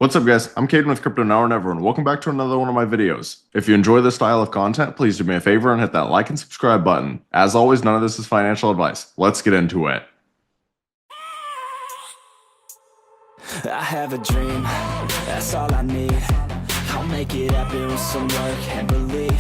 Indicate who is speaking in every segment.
Speaker 1: What's up guys, I'm Kadena with Crypto Now or Never and welcome back to another one of my videos. If you enjoy this style of content, please do me a favor and hit that like and subscribe button. As always, none of this is financial advice. Let's get into it.
Speaker 2: I have a dream, that's all I need. I'll make it happen with some work and belief.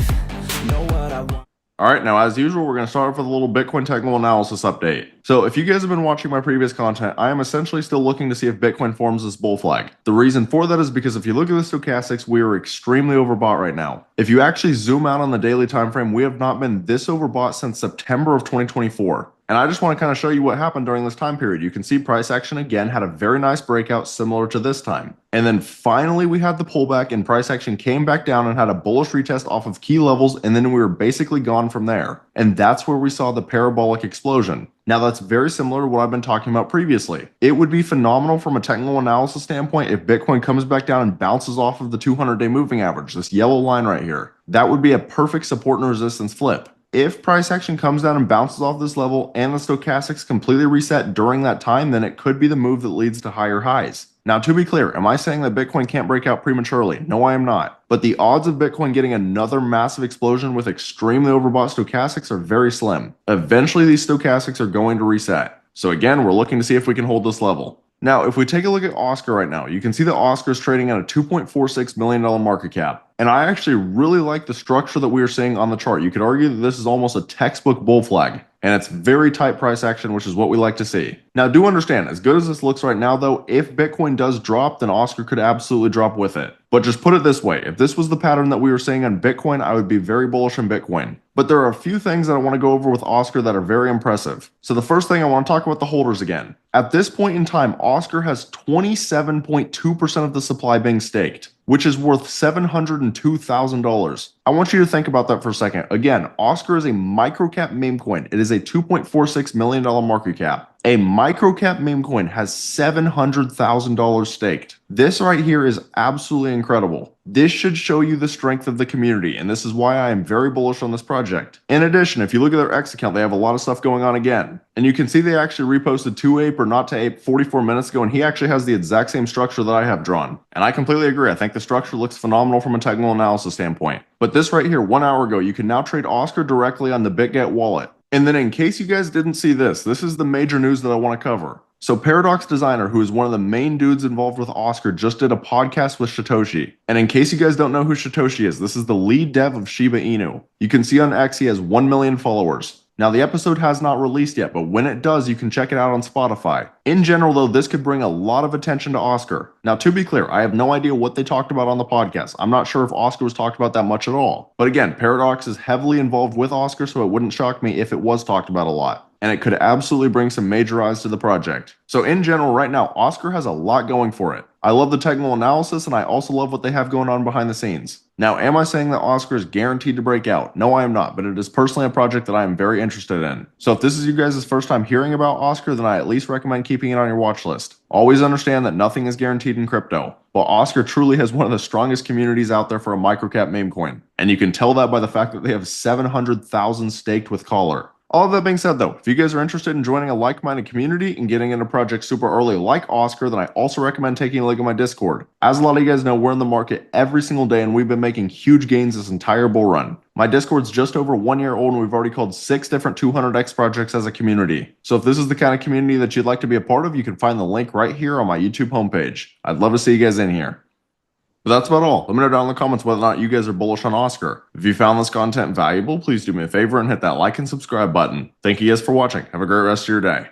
Speaker 2: Know what I want.
Speaker 1: Alright, now as usual, we're going to start off with a little Bitcoin technical analysis update. So if you guys have been watching my previous content, I am essentially still looking to see if Bitcoin forms this bull flag. The reason for that is because if you look at the stochastics, we are extremely overbought right now. If you actually zoom out on the daily time frame, we have not been this overbought since September of 2024. And I just want to kind of show you what happened during this time period. You can see price action again had a very nice breakout similar to this time. And then finally we had the pullback and price action came back down and had a bullish retest off of key levels, and then we were basically gone from there. And that's where we saw the parabolic explosion. Now that's very similar to what I've been talking about previously. It would be phenomenal from a technical analysis standpoint if Bitcoin comes back down and bounces off of the 200-day moving average, this yellow line right here. That would be a perfect support and resistance flip. If price action comes down and bounces off this level and the stochastics completely reset during that time, then it could be the move that leads to higher highs. Now, to be clear, am I saying that Bitcoin can't break out prematurely? No, I am not. But the odds of Bitcoin getting another massive explosion with extremely overbought stochastics are very slim. Eventually, these stochastics are going to reset. So again, we're looking to see if we can hold this level. Now, if we take a look at Oscar right now, you can see that Oscar is trading at a $2.46 million market cap. And I actually really like the structure that we are seeing on the chart. You could argue that this is almost a textbook bull flag. And it's very tight price action, which is what we like to see. Now, do understand, as good as this looks right now, though, if Bitcoin does drop, then Oscar could absolutely drop with it. But just put it this way, if this was the pattern that we were seeing on Bitcoin, I would be very bullish on Bitcoin. But there are a few things that I want to go over with Oscar that are very impressive. So the first thing, I want to talk about the holders again. At this point in time, Oscar has 27.2% of the supply being staked, which is worth $702,000. I want you to think about that for a second. Again, Oscar is a microcap meme coin. It is a $2.46 million market cap. A microcap meme coin has $700,000 staked. This right here is absolutely incredible. This should show you the strength of the community, and this is why I am very bullish on this project. In addition, if you look at their X account, they have a lot of stuff going on again. And you can see they actually reposted 2ape or not to ape 44 minutes ago, and he actually has the exact same structure that I have drawn. And I completely agree. I think the structure looks phenomenal from a technical analysis standpoint. But this right here, 1 hour ago, you can now trade Oscar directly on the BitGet wallet. And then in case you guys didn't see this is the major news that I want to cover. So Paradox Designer, who is one of the main dudes involved with Oscar, just did a podcast with Shytoshi. And in case you guys don't know who Shytoshi is, this is the lead dev of Shiba Inu. You can see on X he has 1 million followers. Now the episode has not released yet, but when it does, you can check it out on Spotify. In general though, this could bring a lot of attention to Oscar. Now to be clear, I have no idea what they talked about on the podcast. I'm not sure if Oscar was talked about that much at all. But again, Paradox is heavily involved with Oscar, so it wouldn't shock me if it was talked about a lot. And it could absolutely bring some major eyes to the project. So in general, right now, Oscar has a lot going for it. I love the technical analysis, and I also love what they have going on behind the scenes. Now, am I saying that Oscar is guaranteed to break out? No, I am not, but it is personally a project that I am very interested in. So if this is you guys' first time hearing about Oscar, then I at least recommend keeping it on your watch list. Always understand that nothing is guaranteed in crypto, but Oscar truly has one of the strongest communities out there for a microcap meme coin. And you can tell that by the fact that they have 700,000 staked with Collar. All of that being said though, if you guys are interested in joining a like-minded community and getting into projects super early like Oscar, then I also recommend taking a look at my Discord. As a lot of you guys know, we're in the market every single day and we've been making huge gains this entire bull run. My Discord's just over 1 year old and we've already called 6 different 200x projects as a community. So if this is the kind of community that you'd like to be a part of, you can find the link right here on my YouTube homepage. I'd love to see you guys in here. But that's about all. Let me know down in the comments whether or not you guys are bullish on Oscar. If you found this content valuable, please do me a favor and hit that like and subscribe button. Thank you guys for watching. Have a great rest of your day.